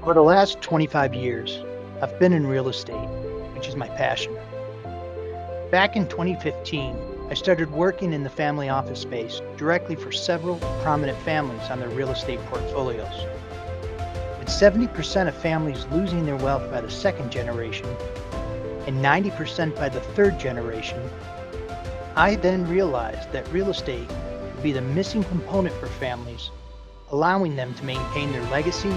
For the last 25 years, I've been in real estate, which is my passion. Back in 2015, I started working in the family office space directly for several prominent families on their real estate portfolios. With 70% of families losing their wealth by the second generation and 90% by the third generation, I then realized that real estate would be the missing component for families, allowing them to maintain their legacy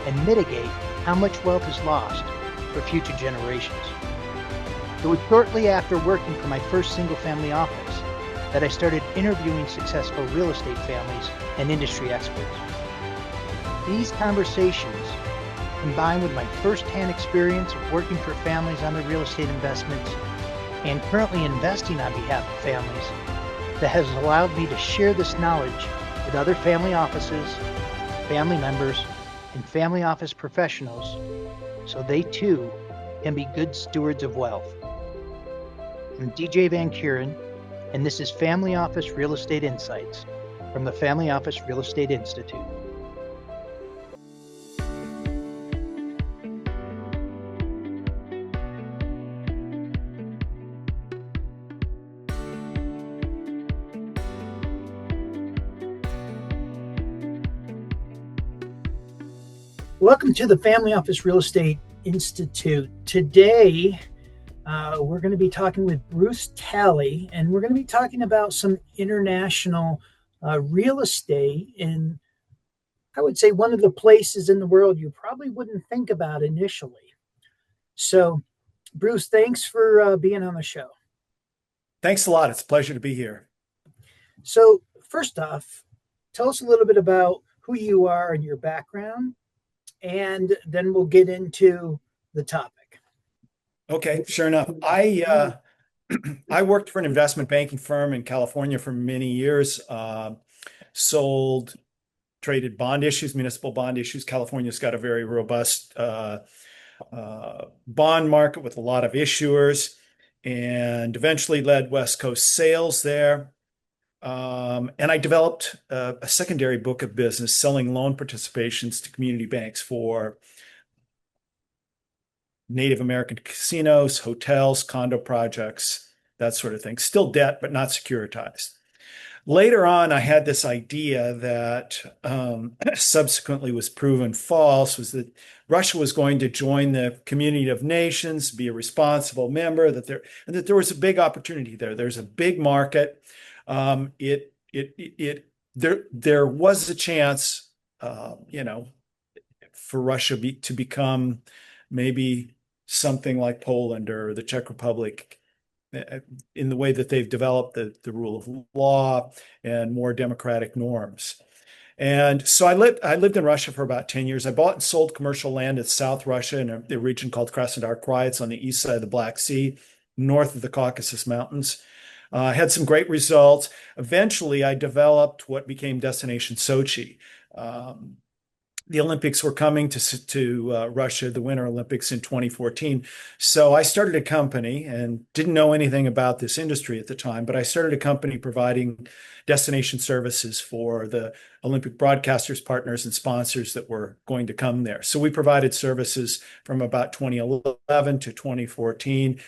and mitigate how much wealth is lost for future generations. It was shortly after working for my first single-family office that I started interviewing successful real estate families and industry experts. These conversations, combined with my first-hand experience of working for families on their real estate investments and currently investing on behalf of families, that has allowed me to share this knowledge with other family offices, family members, and family office professionals so they too can be good stewards of wealth. I'm DJ Van Keuren, and this is Family Office Real Estate Insights from the Family Office Real Estate Institute. Welcome to the Family Office Real Estate Institute. Today, we're going to be talking with Bruce Talley, and we're going to be talking about some international real estate in, I would say, one of the places in the world you probably wouldn't think about initially. So, Bruce, thanks for being on the show. Thanks a lot. It's a pleasure to be here. So, first off, tell us a little bit about who you are and your background, and then we'll get into the topic. Okay, sure enough. I worked for an investment banking firm in California for many years, traded bond issues, municipal bond issues. California's got a very robust bond market with a lot of issuers, and eventually led West Coast sales there. And I developed a secondary book of business selling loan participations to community banks for Native American casinos, hotels, condo projects, that sort of thing. Still debt, but not securitized. Later on, I had this idea that subsequently was proven false, was that Russia was going to join the community of nations, be a responsible member, and that there was a big opportunity there. There's a big market. There was a chance, for Russia to become maybe something like Poland or the Czech Republic in the way that they've developed the rule of law and more democratic norms. And so I lived in Russia for about 10 years. I bought and sold commercial land in South Russia in a region called Krasnodar Krai. It's on the east side of the Black Sea, north of the Caucasus Mountains. I had some great results. Eventually, I developed what became Destination Sochi. The Olympics were coming to Russia, the Winter Olympics in 2014. So I started a company and didn't know anything about this industry at the time, but I started a company providing destination services for the Olympic broadcasters, partners, and sponsors that were going to come there. So we provided services from about 2011 to 2014,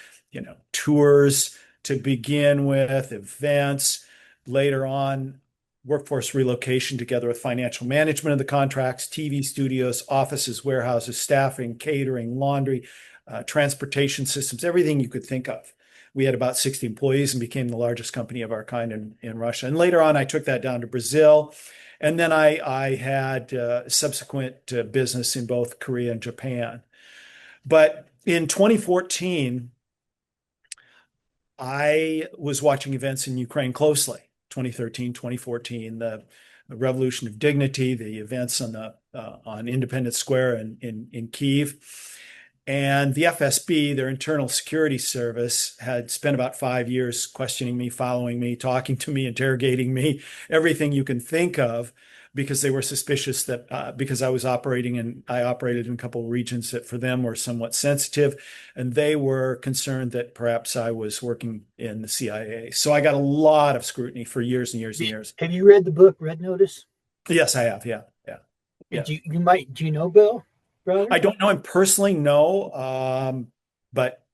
tours to begin with, events, later on, workforce relocation together with financial management of the contracts, TV studios, offices, warehouses, staffing, catering, laundry, transportation systems, everything you could think of. We had about 60 employees and became the largest company of our kind in Russia. And later on, I took that down to Brazil. And then I had subsequent business in both Korea and Japan. But in 2014, I was watching events in Ukraine closely. 2013, 2014, the Revolution of Dignity, the events on Independence Square in Kyiv. And the FSB, their internal security service, had spent about 5 years questioning me, following me, talking to me, interrogating me, everything you can think of, because they were suspicious that because I operated in a couple of regions that for them were somewhat sensitive, and they were concerned that perhaps I was working in the CIA. So I got a lot of scrutiny for years and years and years. Have you read the book Red Notice? Yes, I have. Yeah. Do you know Bill? brother? I don't know him personally, no, but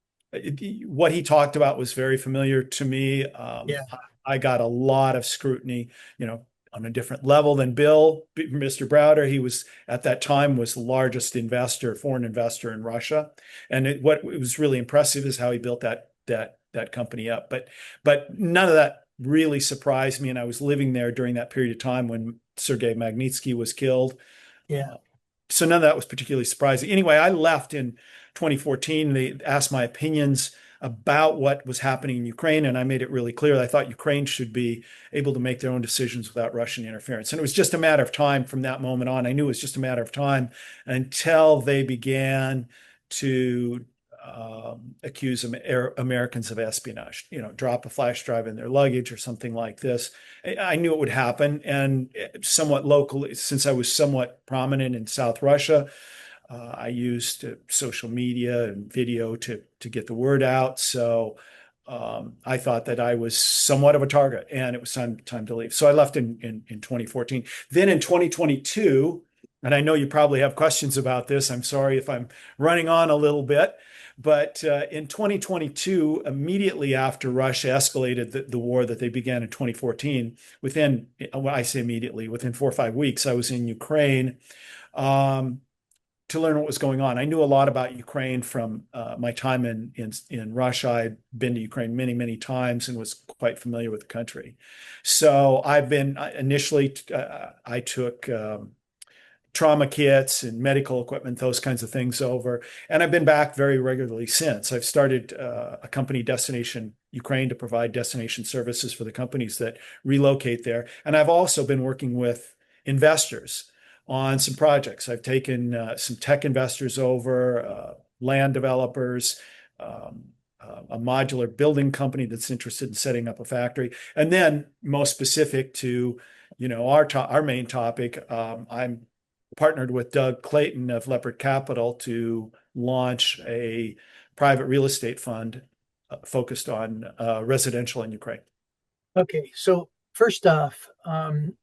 what he talked about was very familiar to me. Yeah. I got a lot of scrutiny, you know, on a different level than Bill, Mr. Browder. He was at that time was the largest investor, foreign investor in Russia, and what it was really impressive is how he built that company up. But none of that really surprised me, and I was living there during that period of time when Sergei Magnitsky was killed. Yeah. Uh, so none of that was particularly surprising. Anyway, I left in 2014. They asked my opinions about what was happening in Ukraine, and I made it really clear that I thought Ukraine should be able to make their own decisions without Russian interference. And it was just a matter of time from that moment on. I knew it was just a matter of time until they began to accuse Americans of espionage, you know, drop a flash drive in their luggage or something like this. I knew it would happen. And somewhat locally, since I was somewhat prominent in South Russia, I used social media and video to get the word out. So I thought that I was somewhat of a target, and it was time to leave. So I left in 2014. Then in 2022, and I know you probably have questions about this. I'm sorry if I'm running on a little bit. But in 2022, immediately after Russia escalated the war that they began in 2014, within, well, I say immediately, within 4 or 5 weeks, I was in Ukraine to learn what was going on. I knew a lot about Ukraine from my time in Russia. I'd been to Ukraine many, many times and was quite familiar with the country. So I've been initially, I took trauma kits and medical equipment, those kinds of things over. And I've been back very regularly since. I've started a company, Destination Ukraine, to provide destination services for the companies that relocate there. And I've also been working with investors on some projects. I've taken some tech investors over, land developers, a modular building company that's interested in setting up a factory. And then most specific to, you know, our main topic, I'm partnered with Doug Clayton of Leopard Capital to launch a private real estate fund focused on residential in Ukraine. Okay. So first off,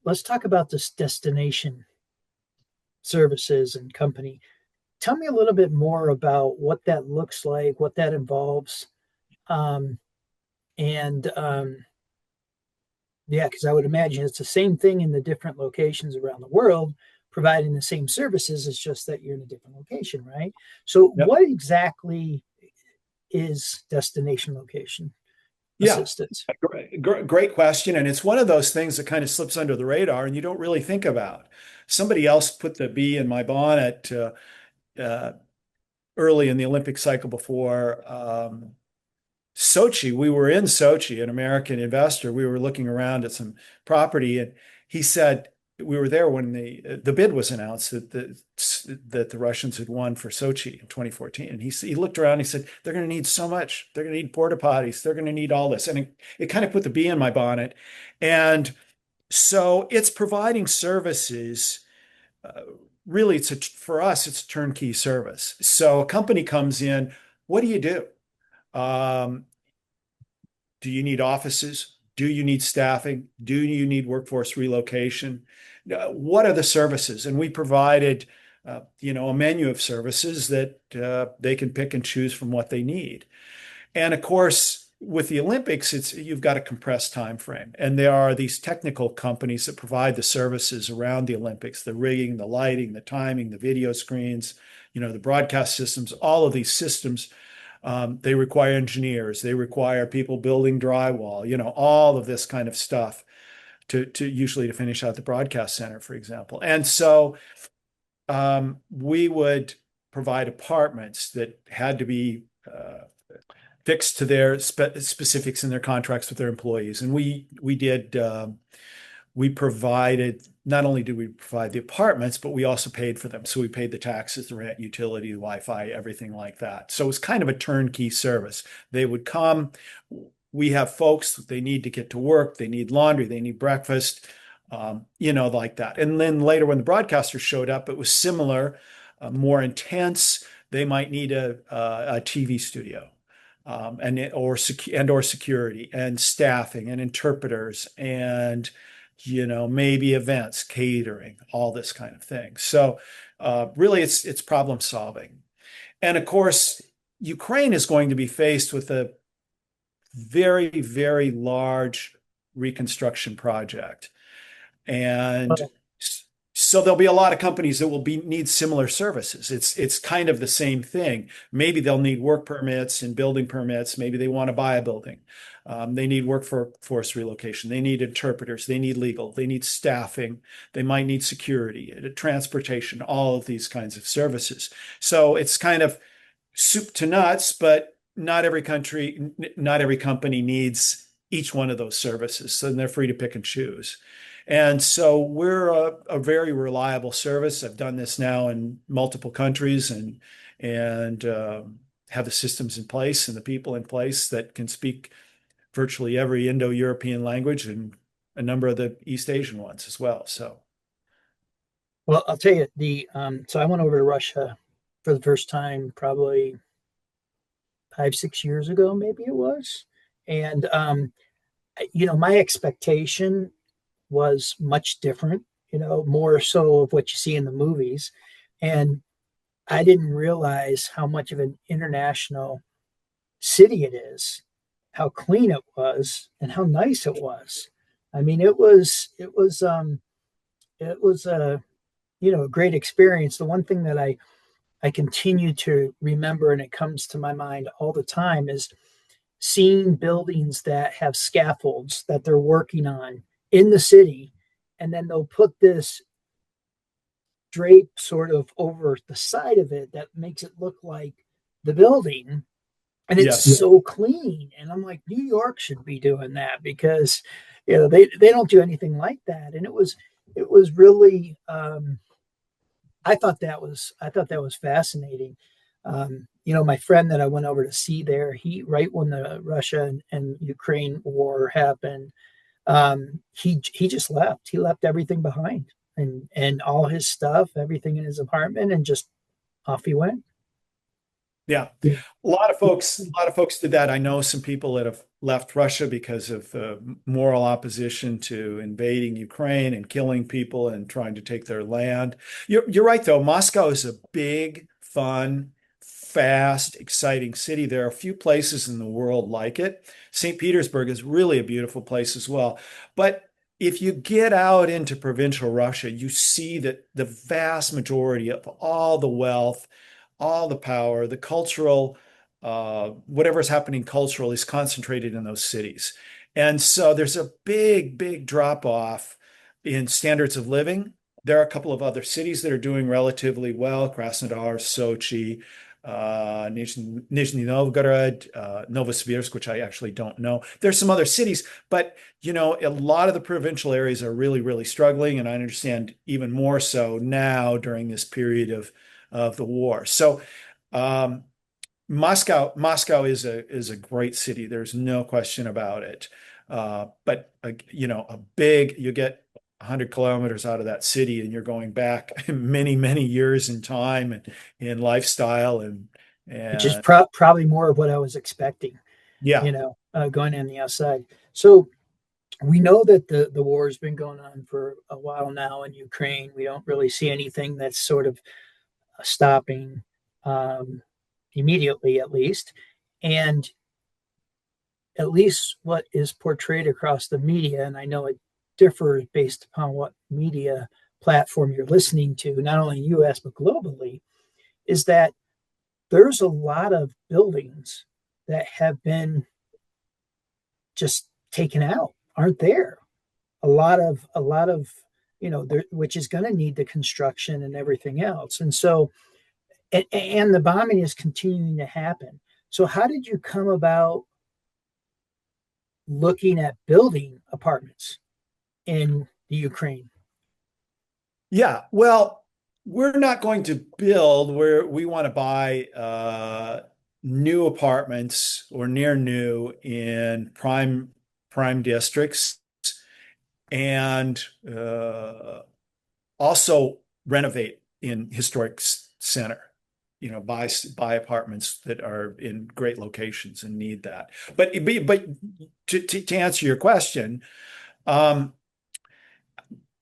let's talk about this destination services and company. Tell me a little bit more about what that looks like, what that involves. Um, and Yeah, because I would imagine it's the same thing in the different locations around the world, providing the same services. It's just that you're in a different location, right? So, Yep. what exactly is destination location Yeah. assistance? Great question. And it's one of those things that kind of slips under the radar and you don't really think about. Somebody else put the bee in my bonnet uh, early in the Olympic cycle before Sochi. We were in Sochi, an American investor. We were looking around at some property, and he said we were there when the bid was announced that the Russians had won for Sochi in 2014. And he looked around and he said, they're going to need so much. They're going to need porta potties. They're going to need all this. And it kind of put the bee in my bonnet. And so it's providing services. Really, for us, it's a turnkey service. So a company comes in, what do you do? Um, do you need offices? Do you need staffing? Do you need workforce relocation? What are the services? And we provided, you know, a menu of services that they can pick and choose from what they need. And of course, with the Olympics, you've got a compressed time frame, and there are these technical companies that provide the services around the Olympics: the rigging, the lighting, the timing, the video screens, you know, the broadcast systems. All of these systems, they require engineers, they require people building drywall, you know, all of this kind of stuff to usually to finish out the broadcast center, for example. And so we would provide apartments that had to be fixed to their specifics in their contracts with their employees. And we provided, not only did we provide the apartments, but we also paid for them. So we paid the taxes, the rent, utility, the Wi-Fi, everything like that. So it was kind of a turnkey service. They would come. We have folks, they need to get to work. They need laundry. They need breakfast, you know, like that. And then later when the broadcasters showed up, it was similar, more intense. They might need a TV studio. And or security and staffing and interpreters and maybe events, catering, all this kind of thing. So really it's problem solving. And of course, Ukraine is going to be faced with a very, very large reconstruction project. And so there'll be a lot of companies that will need similar services. It's kind of the same thing. Maybe they'll need work permits and building permits. Maybe they want to buy a building. They need workforce relocation. They need interpreters. They need legal. They need staffing. They might need security, transportation, all of these kinds of services. So it's kind of soup to nuts, but not every company needs each one of those services. So they're free to pick and choose. And so we're a very reliable service. I've done this now in multiple countries and have the systems in place and the people in place that can speak virtually every Indo-European language and a number of the East Asian ones as well. So, well, I'll tell you so I went over to Russia for the first time probably 5-6 years ago, maybe it was, and my expectation was much different, more so of what you see in the movies. And I didn't realize how much of an international city it is, how clean it was, and how nice it was. I mean, it was a great experience. The one thing that I continue to remember, and it comes to my mind all the time, is seeing buildings that have scaffolds that they're working on in the city, and then they'll put this drape sort of over the side of it that makes it look like the building, and it's yes. so clean. And I'm like, New York should be doing that, because they don't do anything like that. And it was really I thought that was fascinating. My friend that I went over to see there, he, right when the Russia and Ukraine war happened, he just left. He left everything behind, and all his stuff, everything in his apartment, and just off he went. Yeah. A lot of folks did that. I know some people that have left Russia because of moral opposition to invading Ukraine and killing people and trying to take their land. You're right, though. Moscow is a big, fun, fast, exciting city. There are a few places in the world like it. St. Petersburg is really a beautiful place as well. But if you get out into provincial Russia, you see that the vast majority of all the wealth, all the power, the cultural, whatever's happening cultural is concentrated in those cities. And so there's a big, big drop off in standards of living. There are a couple of other cities that are doing relatively well: Krasnodar, Sochi, Nizhny Novgorod, Novosibirsk, which I actually don't know. There's some other cities, but a lot of the provincial areas are really, really struggling, and I understand even more so now during this period of the war. So Moscow is a great city. There's no question about it. But you get 100 kilometers out of that city, and you're going back many, many years in time and in lifestyle, and Which is probably more of what I was expecting. Yeah. Going on the outside. So we know that the war has been going on for a while now in Ukraine. We don't really see anything that's sort of stopping immediately, at least. And at least what is portrayed across the media, and I know it differs based upon what media platform you're listening to, not only in the US, but globally, is that there's a lot of buildings that have been just taken out, aren't there? A lot of which is going to need the construction and everything else. And so, and the bombing is continuing to happen. So how did you come about looking at building apartments in the Ukraine? Yeah, well, we're not going to build where we want to buy new apartments or near new in prime districts, and also renovate in historic center. Buy apartments that are in great locations and need that. But to answer your question,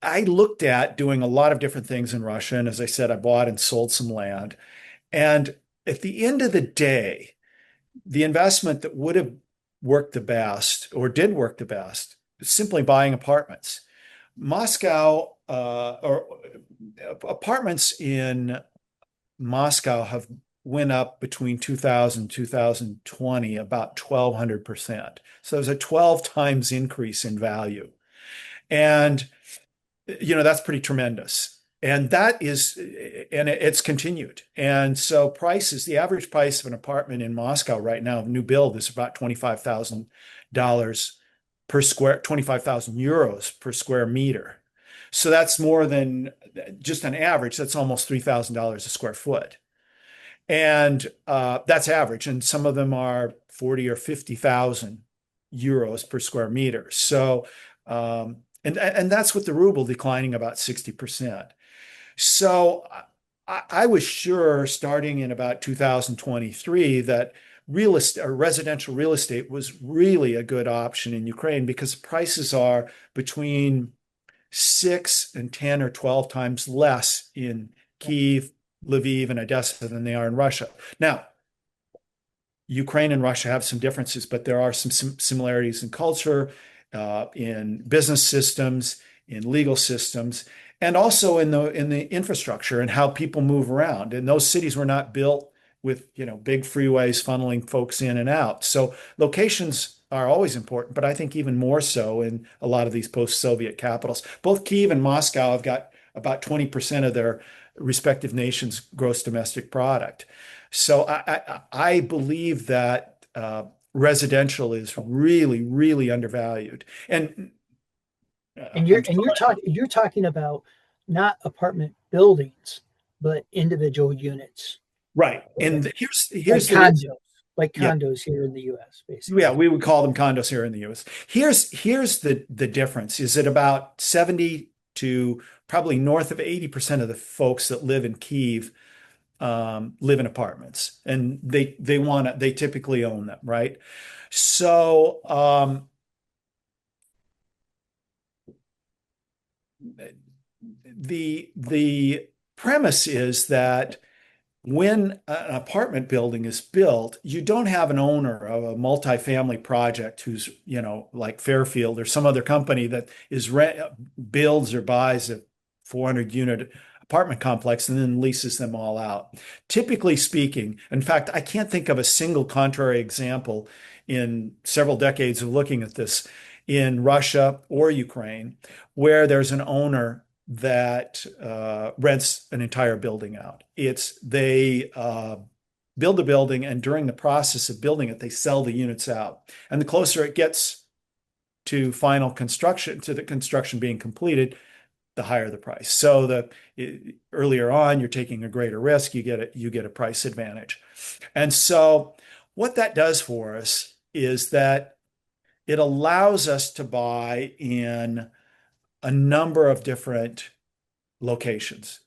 I looked at doing a lot of different things in Russia. And as I said, I bought and sold some land. And at the end of the day, the investment that would have worked the best or did work the best is simply buying apartments. Moscow or apartments in Moscow have went up between 2000 and 2020 about 1,200%. So there's a 12 times increase in value. And, that's pretty tremendous. And it's continued. And so the average price of an apartment in Moscow right now, new build, is about $25,000 per square, 25,000 euros per square meter. So that's more than just an average. That's almost $3,000 a square foot. And that's average. And some of them are 40 or 50,000 euros per square meter. So, and that's with the ruble declining about 60%. So I was sure starting in about 2023 that real estate or residential real estate was really a good option in Ukraine because prices are between 6 and 10 or 12 times less in Kyiv, Lviv, and Odessa than they are in Russia. Now, Ukraine and Russia have some differences, but there are some similarities in culture, in business systems, in legal systems, and also in the infrastructure and how people move around. And those cities were not built with big freeways funneling folks in and out. So locations are always important, but I think even more so in a lot of these post-Soviet capitals. Both Kyiv and Moscow have got about 20% of their respective nations' gross domestic product. So I believe that residential is really, really undervalued. And you're talking about not apartment buildings, but individual units. Right. And here's like condos here in the US, basically. Yeah, we would call them condos here in the US. Here's the difference is that about 70 to probably north of 80% of the folks that live in Kyiv live in apartments, and they typically own them, right? So the premise is that when an apartment building is built, you don't have an owner of a multifamily project who's, like Fairfield or some other company that builds or buys a 400 unit apartment complex and then leases them all out. Typically speaking, in fact, I can't think of a single contrary example in several decades of looking at this in Russia or Ukraine, where there's an owner that rents an entire building out. They build the building, and during the process of building it, they sell the units out. And the closer it gets to final construction, to the construction being completed, the higher the price. So earlier on, you're taking a greater risk, you get a price advantage. And so what that does for us is that it allows us to buy in a number of different locations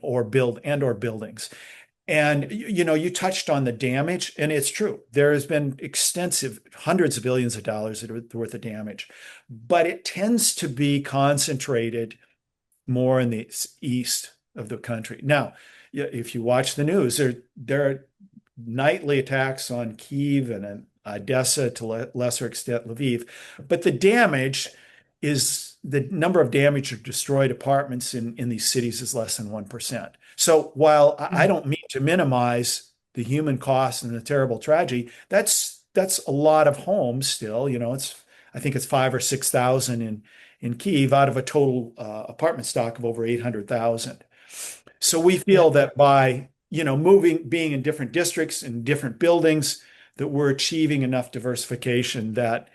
or buildings. And you touched on the damage, and it's true. There has been extensive hundreds of billions of dollars worth of damage, but it tends to be concentrated more in the east of the country. Now, if you watch the news, there are nightly attacks on Kyiv and Odessa, to lesser extent Lviv, but the number of damaged or destroyed apartments in these cities is less than 1%. So while I don't mean to minimize the human cost and the terrible tragedy, that's a lot of homes still. I think it's 5,000 or 6,000 in Kyiv out of a total apartment stock of over 800,000. So we feel that by being in different districts and different buildings, that we're achieving enough diversification that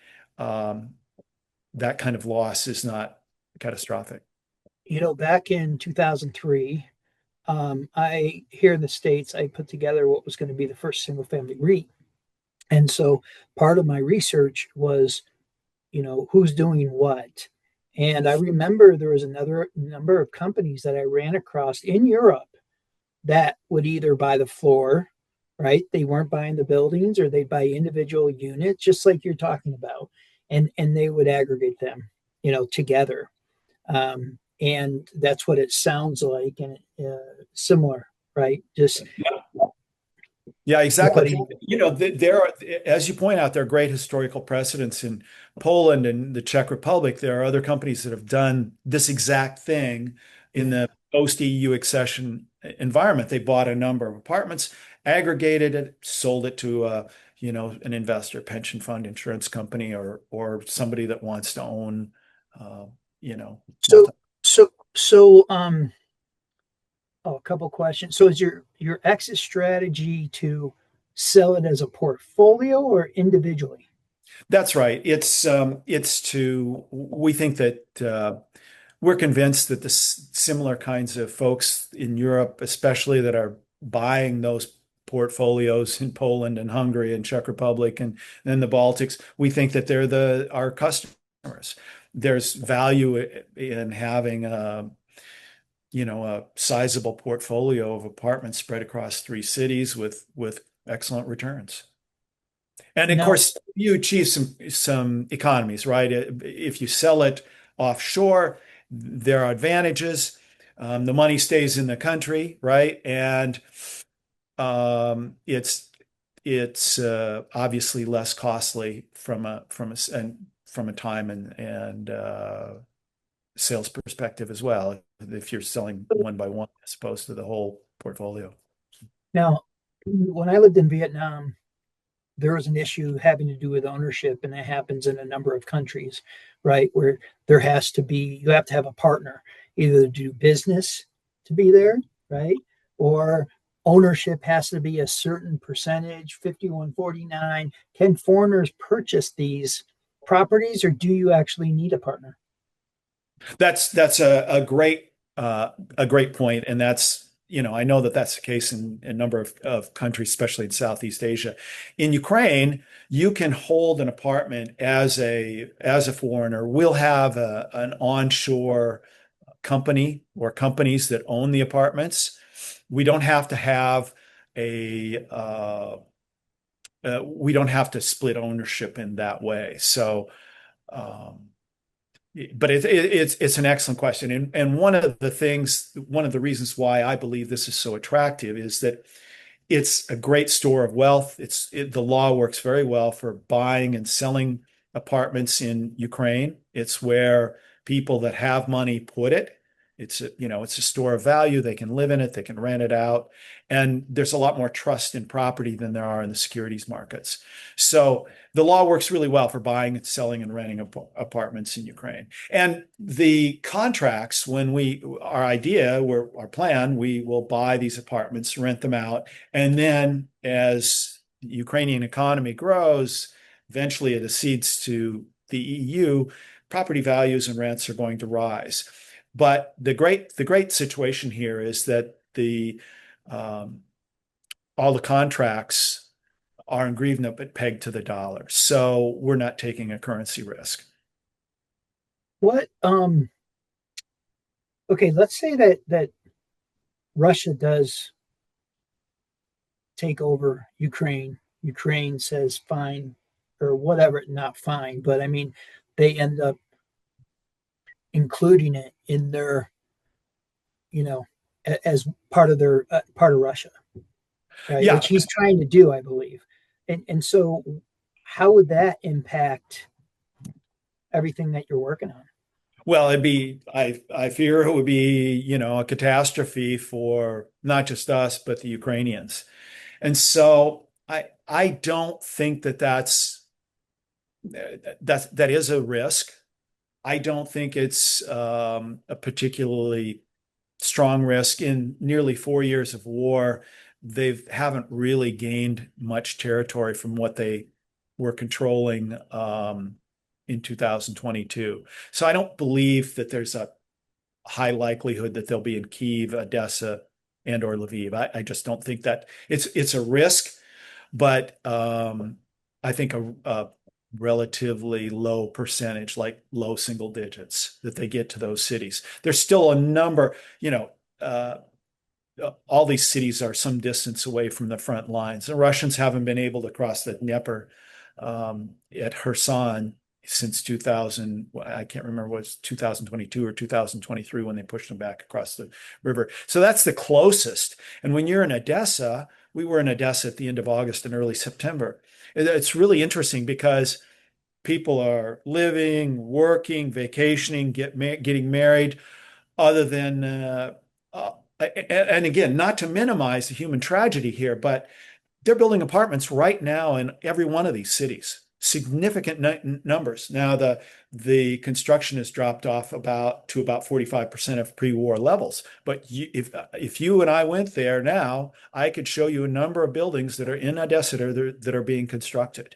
that kind of loss is not catastrophic. Back in 2003, here in the States, I put together what was going to be the first single family REIT. And so part of my research was, who's doing what. And I remember there was another number of companies that I ran across in Europe that would either buy the floor, right? They weren't buying the buildings, or they'd buy individual units, just like you're talking about. And they would aggregate them, together. and that's what it sounds like, and similar, right? Just Yeah, exactly. putting. There are, as you point out, there are great historical precedents in Poland and the Czech Republic. There are other companies that have done this exact thing in the post-EU accession environment. They bought a number of apartments, aggregated it, sold it to an investor, pension fund, insurance company, or somebody that wants to own, uh, So, so, oh, a couple questions. So, is your exit strategy to sell it as a portfolio or individually? That's right. We think that we're convinced that the similar kinds of folks in Europe, especially that are buying those portfolios in Poland and Hungary and Czech Republic and then the Baltics, we think that they're our customers. There's value in having a sizable portfolio of apartments spread across 3 cities with excellent returns. And of No. course, you achieve some economies, right? If you sell it offshore, there are advantages. The money stays in the country, right? And it's obviously less costly from a time and sales perspective as well, if you're selling one by one as opposed to the whole portfolio. Now, when I lived in Vietnam, there was an issue having to do with ownership, and that happens in a number of countries, right? Where you have to have a partner, either to do business to be there, right? Or ownership has to be a certain percentage, 5149. Can foreigners purchase these properties, or do you actually need a partner? That's a great point, and I know that that's the case in a number of countries, especially in Southeast Asia. In Ukraine, you can hold an apartment as a foreigner. We'll have an onshore company or companies that own the apartments. We don't have to have a we don't have to split ownership in that way. So. Um, but it's an excellent question, and one of the reasons why I believe this is so attractive is that it's a great store of wealth. The law works very well for buying and selling apartments in Ukraine. It's where people that have money put it. It's a store of value. They can live in it. They can rent it out. And there's a lot more trust in property than there are in the securities markets. So the law works really well for buying and selling and renting apartments in Ukraine. And the contracts, our plan, we will buy these apartments, rent them out, and then as the Ukrainian economy grows, eventually it accedes to the EU, property values and rents are going to rise. But the great situation here is that all the contracts are in hryvnia but pegged to the dollar, so we're not taking a currency risk. What Okay, let's say that Russia does take over Ukraine. Ukraine says fine or whatever, not fine, but I mean, they end up including it in their, as part of Russia, right? Yeah, Which he's trying to do, I believe. And so, how would that impact everything that you're working on? well, I fear it would be, a catastrophe for not just us, but the Ukrainians. And so I don't think that is a risk. I don't think it's a particularly strong risk. In nearly 4 years of war, they haven't really gained much territory from what they were controlling in 2022. So I don't believe that there's a high likelihood that they'll be in Kyiv, Odessa, and or Lviv. I just don't think that it's a risk, but I think a relatively low percentage, like low single digits, that they get to those cities. There's still a number, all these cities are some distance away from the front lines. The Russians haven't been able to cross the Dnieper at Kherson since 2000. I can't remember what it's 2022 or 2023 when they pushed them back across the river. So that's the closest. And when you're in Odessa, we were in Odessa at the end of August and early September. It's really interesting because people are living, working, vacationing, getting married, other than, and again, not to minimize the human tragedy here, but they're building apartments right now in every one of these cities, significant numbers. Now the construction has dropped off to about 45% of pre-war levels. But if you and I went there now, I could show you a number of buildings that are in Odessa that are being constructed.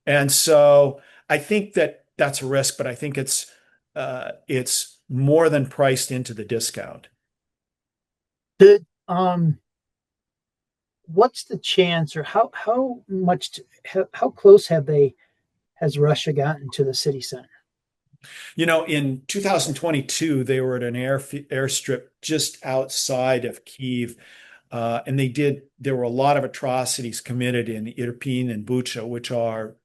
And so I think that that's a risk, but I think it's more than priced into the discount. Did what's the chance, or how how close has Russia gotten to the city center? In 2022, they were at an airstrip just outside of Kyiv. And there were a lot of atrocities committed in Irpin and Bucha, which are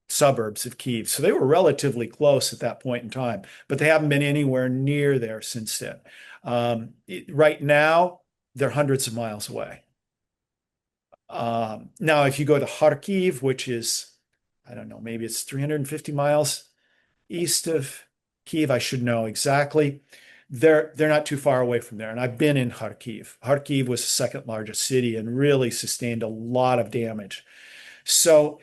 suburbs of Kyiv. So they were relatively close at that point in time, but they haven't been anywhere near there since then. Right now, they're hundreds of miles away. Now, if you go to Kharkiv, which is, I don't know, maybe it's 350 miles east of Kyiv, I should know exactly. They're not too far away from there. And I've been in Kharkiv. Kharkiv was the second largest city and really sustained a lot of damage. So,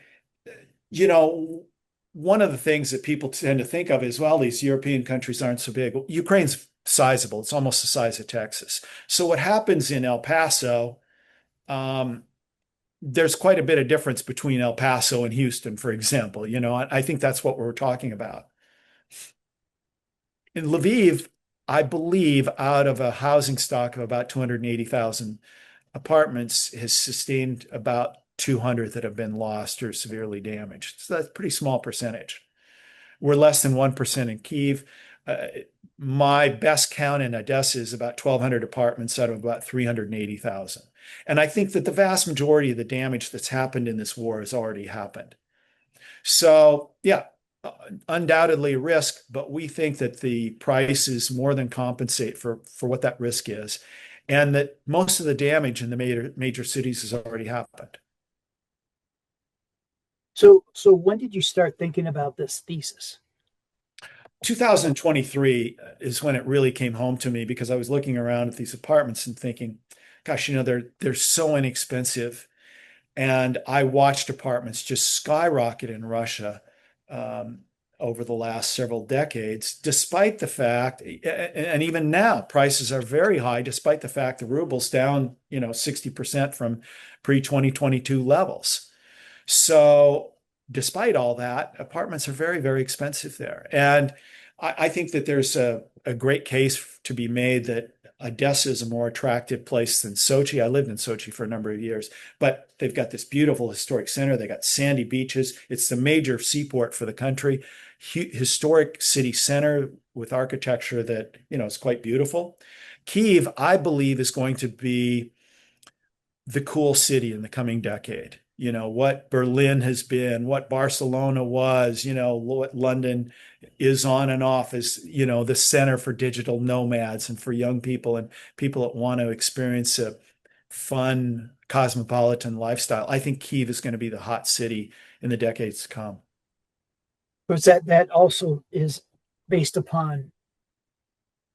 one of the things that people tend to think of is, well, these European countries aren't so big. Well, Ukraine's sizable. It's almost the size of Texas. So what happens in El Paso, there's quite a bit of difference between El Paso and Houston, for example. I think that's what we're talking about. In Lviv, I believe out of a housing stock of about 280,000 apartments has sustained about 200 that have been lost or severely damaged. So that's a pretty small percentage. We're less than 1% in Kyiv. My best count in Odessa is about 1,200 apartments out of about 380,000. And I think that the vast majority of the damage that's happened in this war has already happened. So, yeah, undoubtedly a risk, but we think that the prices more than compensate for what that risk is, and that most of the damage in the major cities has already happened. So when did you start thinking about this thesis? 2023 is when it really came home to me, because I was looking around at these apartments and thinking, gosh, they're so inexpensive. And I watched apartments just skyrocket in Russia over the last several decades, despite the fact, and even now, prices are very high, despite the fact the ruble's down, 60% from pre-2022 levels. So despite all that, apartments are very, very expensive there. And I think that there's a great case to be made that Odessa is a more attractive place than Sochi. I lived in Sochi for a number of years, but they've got this beautiful historic center. They got sandy beaches. It's the major seaport for the country. Historic city center with architecture that, is quite beautiful. Kyiv, I believe, is going to be the cool city in the coming decade. What Berlin has been, what Barcelona was, what London is on and off as, the center for digital nomads and for young people and people that want to experience a fun cosmopolitan lifestyle. I think Kyiv is going to be the hot city in the decades to come. Because that also is based upon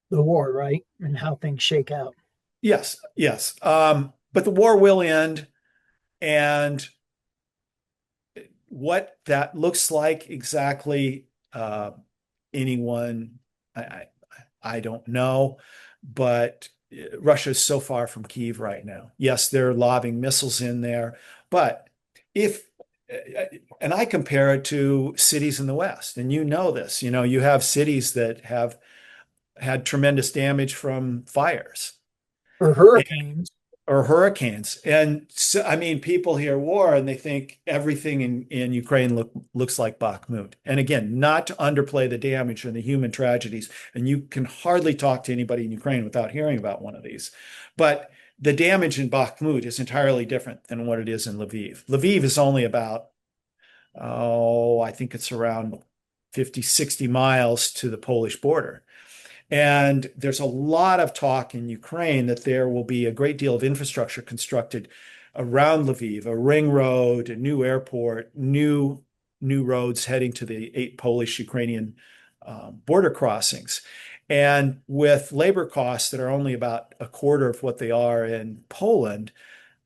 the war, right? And how things shake out. Yes. But the war will end. And what that looks like exactly, anyone, I don't know. But Russia is so far from Kyiv right now. Yes, they're lobbing missiles in there. But and I compare it to cities in the West, and this, you have cities that have had tremendous damage from fires. Or hurricanes. And so, people hear war and they think everything in Ukraine looks like Bakhmut. And again, not to underplay the damage and the human tragedies. And you can hardly talk to anybody in Ukraine without hearing about one of these. But the damage in Bakhmut is entirely different than what it is in Lviv. Lviv is only about oh, I think it's around 50, 60 miles to the Polish border. And there's a lot of talk in Ukraine that there will be a great deal of infrastructure constructed around Lviv, a ring road, a new airport, new roads heading to the 8 Polish-Ukrainian border crossings. And with labor costs that are only about a quarter of what they are in Poland,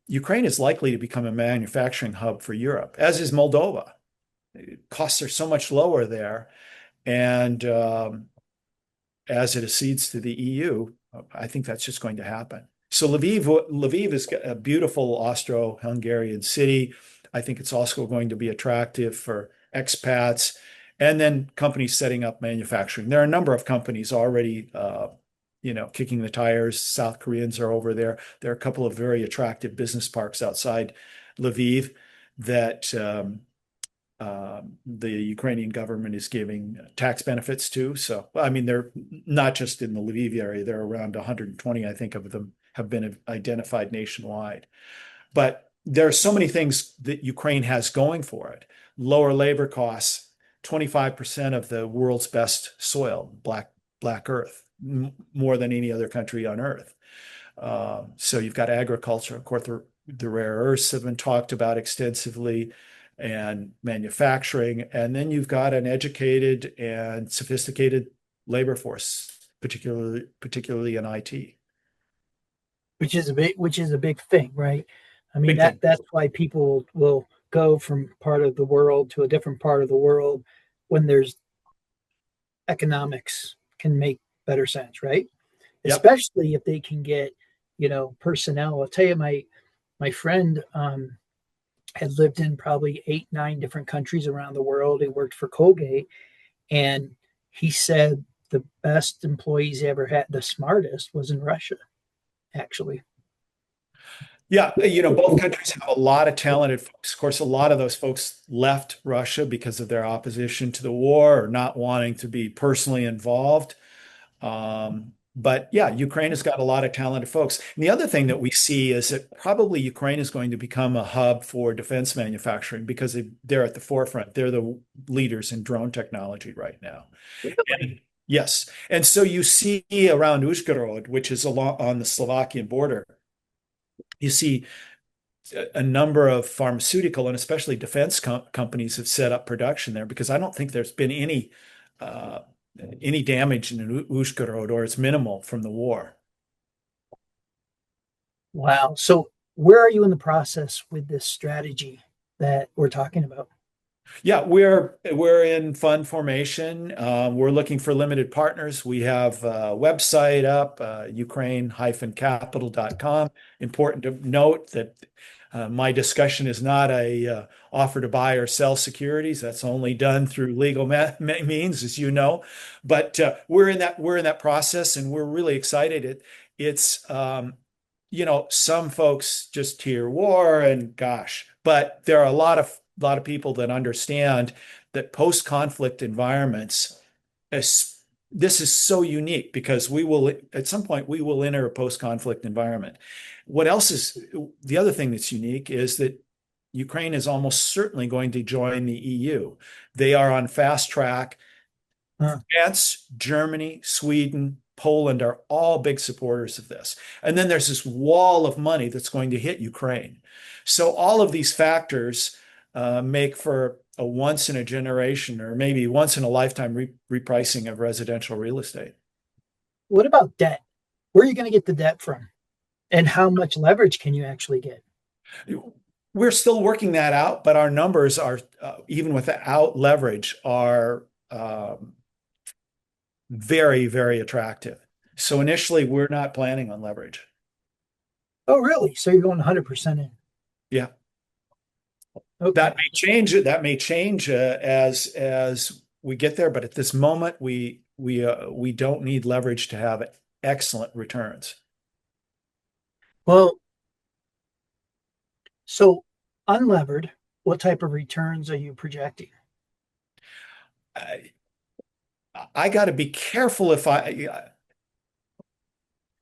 Ukraine is likely to become a manufacturing hub for Europe, as is Moldova. Costs are so much lower there. And as it accedes to the EU, I think that's just going to happen. So Lviv is a beautiful Austro-Hungarian city. I think it's also going to be attractive for expats and then companies setting up manufacturing. There are a number of companies already, kicking the tires. South Koreans are over there. There are a couple of very attractive business parks outside Lviv that the Ukrainian government is giving tax benefits to. So, I mean, they're not just in the Lviv area. There are around 120, I think, of them have been identified nationwide. But there are so many things that Ukraine has going for it. Lower labor costs, 25% of the world's best soil, black earth, more than any other country on earth. So you've got agriculture. Of course, the rare earths have been talked about extensively, and manufacturing. And then you've got an educated and sophisticated labor force, particularly in IT. Which is a big thing, right? I mean, Big thing. that's why people will go from part of the world to a different part of the world when there's economics can make better sense, right? Yep. Especially if they can get, personnel. I'll tell you, my friend had lived in probably 8, 9 different countries around the world. He worked for Colgate, and he said the best employees he ever had, the smartest, was in Russia, actually. Yeah, both countries have a lot of talented folks. Of course, a lot of those folks left Russia because of their opposition to the war or not wanting to be personally involved. But yeah, Ukraine has got a lot of talented folks. And the other thing that we see is that probably Ukraine is going to become a hub for defense manufacturing because they're at the forefront. They're the leaders in drone technology right now. And yes. And so you see around Uzhgorod, which is along on the Slovakian border, you see a number of pharmaceutical and especially defense companies have set up production there because I don't think there's been any damage in Uzhgorod, or it's minimal from the war. Wow. So where are you in the process with this strategy that we're talking about? Yeah, we're in fund formation. We're looking for limited partners. We have a website up, ukraine-capital.com. Important to note that my discussion is not a offer to buy or sell securities. That's only done through legal means, as you know. But we're in that process, and we're really excited. It's some folks just hear war and gosh, but there are a lot of people that understand that post-conflict environments, this is so unique because at some point we will enter a post-conflict environment. What else is the other thing that's unique is that Ukraine is almost certainly going to join the EU. They are on fast track. France, Germany, Sweden, Poland are all big supporters of this. And then there's this wall of money that's going to hit Ukraine. So all of these factors make for a once in a generation or maybe once in a lifetime repricing of residential real estate. What about debt? Where are you going to get the debt from? And how much leverage can you actually get? We're still working that out, but our numbers are, even without leverage, are very, very attractive. So initially, we're not planning on leverage. Oh, really? So you're going 100% in? Yeah. Okay. That may change as we get there, but at this moment, we don't need leverage to have excellent returns. Well, so unlevered, what type of returns are you projecting? I got to be careful if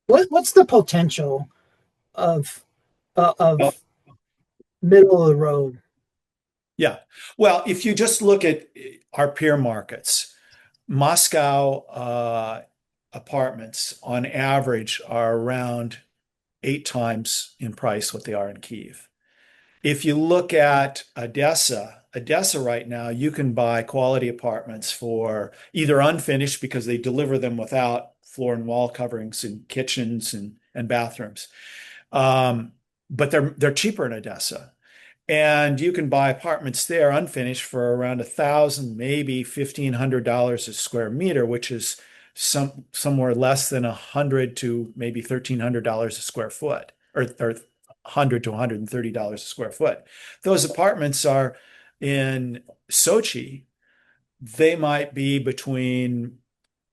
what's the potential of middle of the road Yeah. Well, if you just look at our peer markets, Moscow apartments on average are around 8 times in price what they are in Kyiv. If you look at Odessa right now, you can buy quality apartments for either unfinished because they deliver them without floor and wall coverings and kitchens and bathrooms. Um, but they're cheaper in Odessa. And you can buy apartments there unfinished for around 1,000, maybe $1,500 a square meter, which is somewhere less than 100 to maybe $1,300 a square foot, or 100 to $130 a square foot. Those apartments are in Sochi. They might be between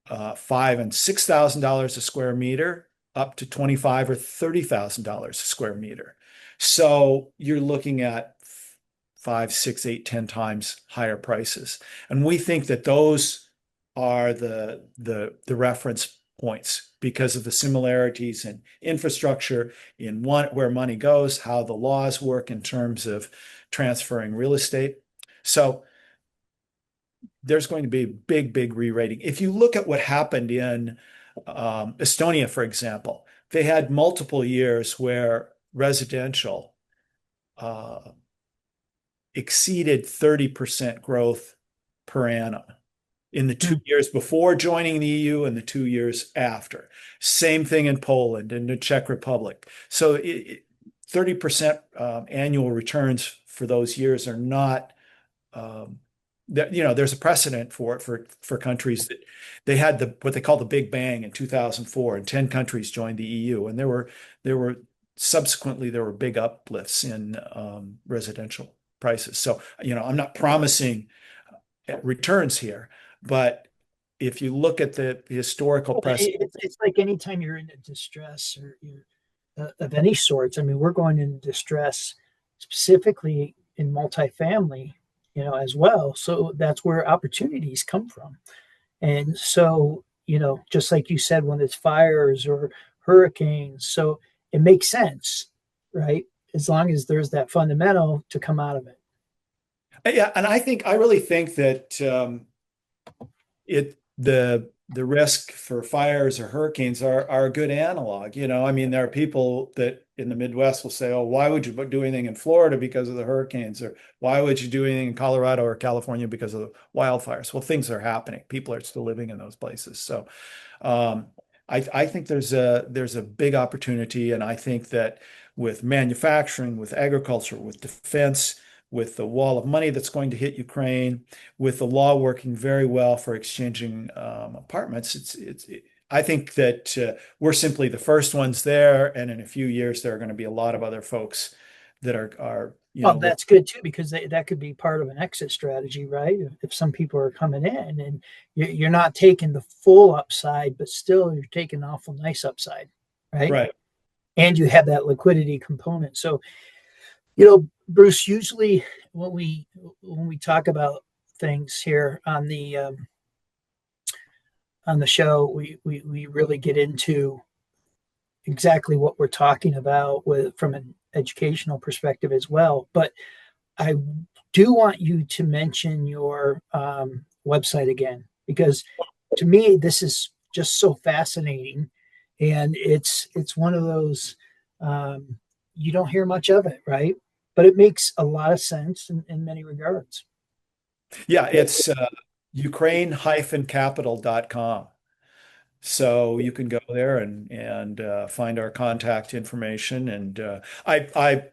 $5,000 and $6,000 a square meter, up to $25,000 or $30,000 a square meter. So you're looking at 5, 6, 8, 10 times higher prices. And we think that those are the reference points because of the similarities in infrastructure, in where money goes, how the laws work in terms of transferring real estate. So there's going to be a big re-rating. If you look at what happened in Estonia, for example, they had multiple years where residential uh, exceeded 30% growth per annum in the 2 years before joining the EU and the 2 years after. Same thing in Poland and the Czech Republic. So 30% annual returns for those years are not there's a precedent for it for countries that they had what they call the Big Bang in 2004, and 10 countries joined the EU, and there were subsequently big uplifts in residential prices. So I'm not promising returns here, but if you look at the historical precedent, It's like anytime you're in a distress or you're of any sorts. I mean, we're going into distress specifically in multifamily, as well. So that's where opportunities come from. And so, just like you said, when it's fires or hurricanes, so it makes sense, right? As long as there's that fundamental to come out of it. yeah, and I really think that the risk for fires or hurricanes are a good analog. I mean, there are people that in the Midwest will say, "Oh, why would you do anything in Florida because of the hurricanes?" Or "Why would you do anything in Colorado or California because of the wildfires?" Well, things are happening. People are still living in those places. So, um, I think there's a big opportunity, and I think that with manufacturing, with agriculture, with defense, with the wall of money that's going to hit Ukraine, with the law working very well for exchanging apartments, I think that we're simply the first ones there, and in a few years there are going to be a lot of other folks that are Well, that's good too, because that could be part of an exit strategy, right? If some people are coming in and you're not taking the full upside, but still you're taking awful nice upside, right? right. And you have that liquidity component. So, Bruce, usually when we talk about things here on the show, we really get into exactly what we're talking about from an educational perspective as well. But I do want you to mention your website again, because to me this is just so fascinating, and it's one of those you don't hear much of it, right? But it makes a lot of sense in many regards. Yeah, it's Ukraine-capital.com. So you can go there and find our contact information. And my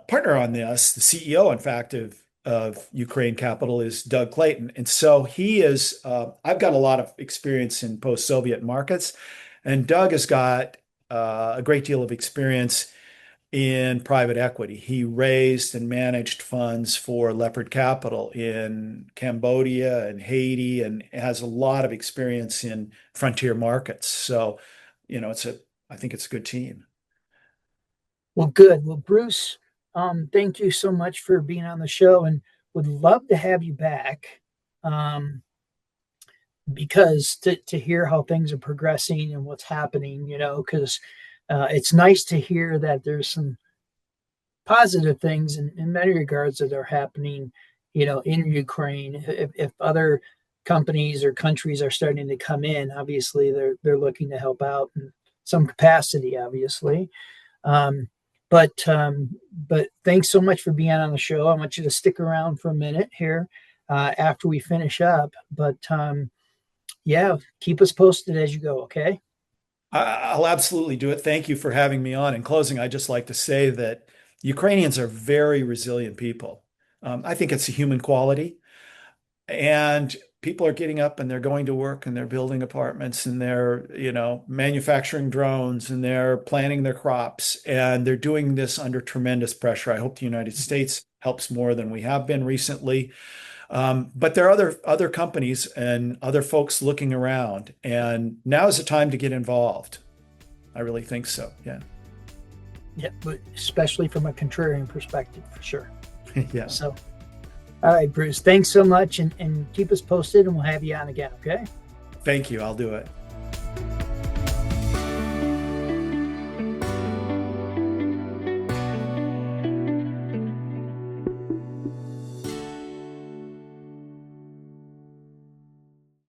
partner on this, the CEO, in fact, of Ukraine Capital, is Doug Clayton. And so he is. I've got a lot of experience in post-Soviet markets, and Doug has got a great deal of experience in private equity. He raised and managed funds for Leopard Capital in Cambodia and Haiti, and has a lot of experience in frontier markets. So, I think it's a good team. Well, good. Well, Bruce, thank you so much for being on the show, and would love to have you back, because to hear how things are progressing and what's happening, because it's nice to hear that there's some positive things in many regards that are happening, in Ukraine. If other companies or countries are starting to come in, obviously they're looking to help out in some capacity, obviously. But thanks so much for being on the show. I want you to stick around for a minute here after we finish up. But yeah, keep us posted as you go, okay? I'll absolutely do it. Thank you for having me on. In closing, I'd just like to say that Ukrainians are very resilient people. I think it's a human quality. And people are getting up and they're going to work and they're building apartments and they're, manufacturing drones and they're planting their crops and they're doing this under tremendous pressure. I hope the United States helps more than we have been recently. But there are other companies and other folks looking around, and now is the time to get involved. I really think so. Yeah. Yeah, but especially from a contrarian perspective, for sure. Yeah. So, all right, Bruce, thanks so much, and keep us posted, and we'll have you on again, okay? Thank you. I'll do it.